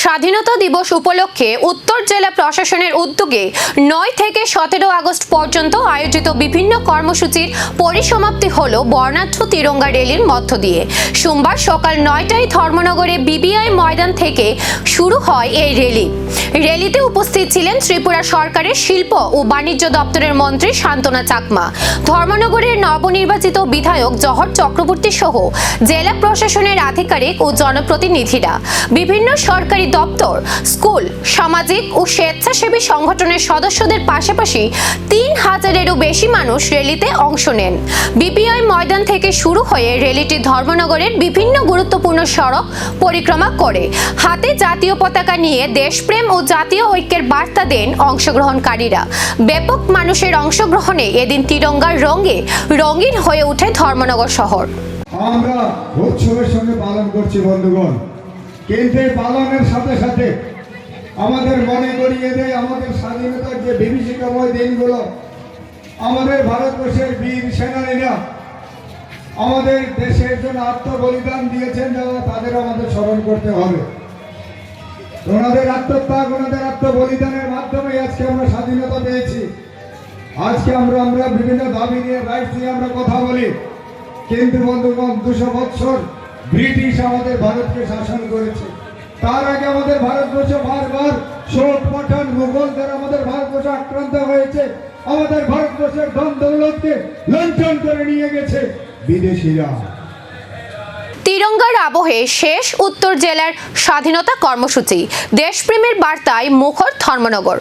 স্বাধীনতা দিবস উপলক্ষে উত্তর জেলা প্রশাসনের উদ্যোগে 9 থেকে 17 আগস্ট পর্যন্ত আয়োজিত বিভিন্ন কর্মসূচির পরিসমাপ্তি হল বর্ণাঢ্য তিরঙ্গা র্যালির মধ্য দিয়ে। সোমবার সকাল 9টায় ধর্মনগরে বিবিআই ময়দান থেকে শুরু হয় এই র্যালি। র্যালিতে উপস্থিত ছিলেন ত্রিপুরা সরকারের শিল্প ও বাণিজ্য দপ্তরের মন্ত্রী শান্তনা চাকমা, ধর্মনগরের নবনির্বাচিত বিধায়ক জহর চক্রবর্তী সহ জেলা প্রশাসনের আধিকারিক ও জনপ্রতিনিধিরা। বিভিন্ন সরকারি দপ্তর, স্কুল, সামাজিক ও স্বেচ্ছাসেবী সংগঠনের সদস্যদের পাশাপাশি 3000-এরও বেশি মানুষ র্যালিতে অংশ নেন। বিবিআই ময়দান থেকে শুরু হয়ে র্যালিটি ধর্মনগরের বিভিন্ন গুরুত্বপূর্ণ সড়ক পরিক্রমা করে হাতে জাতীয় পতাকা নিয়ে দেশপ্রেম ও জাতীয় ঐক্যের বার্তা দেন অংশগ্রহণকারীরা। ব্যাপক মানুষের অংশগ্রহণে এদিন তিরঙ্গার রঙে রঙিন হয়ে ওঠে ধর্মনগর শহর। আমরা উৎসবের সঙ্গে পালন করছি বন্ধুগণ, কিন্তু পালনের সাথে সাথে আমাদের মনে করিয়ে দেয় আমাদের স্বাধীনতার যে বিভীষিকাময় দিনগুলো। আমাদের ভারতবর্ষের বীর সেনানীরা আমাদের দেশের জন্য আত্মবলিদান দিয়েছেন, যারা তাদের আমাদের স্মরণ করতে হবে। ওনাদের আত্মত্যাগ, ওনাদের আত্মবলিদানের মাধ্যমে আজকে আমরা স্বাধীনতা পেয়েছি। আজকে আমরা বিভিন্ন দাবি নিয়ে, রাইটস নিয়ে আমরা কথা বলি, কিন্তু বন্ধুগণ 200 বছর ব্রিটিশ আমাদের ভারতকে শাসন করেছে। তার আগে আমাদের ভারতবর্ষ বারবার শোক পাঠান মুঘল দ্বারা আমাদের ভারতবর্ষ আক্রান্ত হয়েছে। আমাদের ভারতবর্ষের ধন দৌলতকে লুণ্ঠন করে নিয়ে গেছে বিদেশিরা। তিরঙ্গার আবহে শেষ উত্তর জেলার স্বাধীনতা কর্মসূচি। দেশপ্রেমের বার্তায় মুখর ধর্মনগর।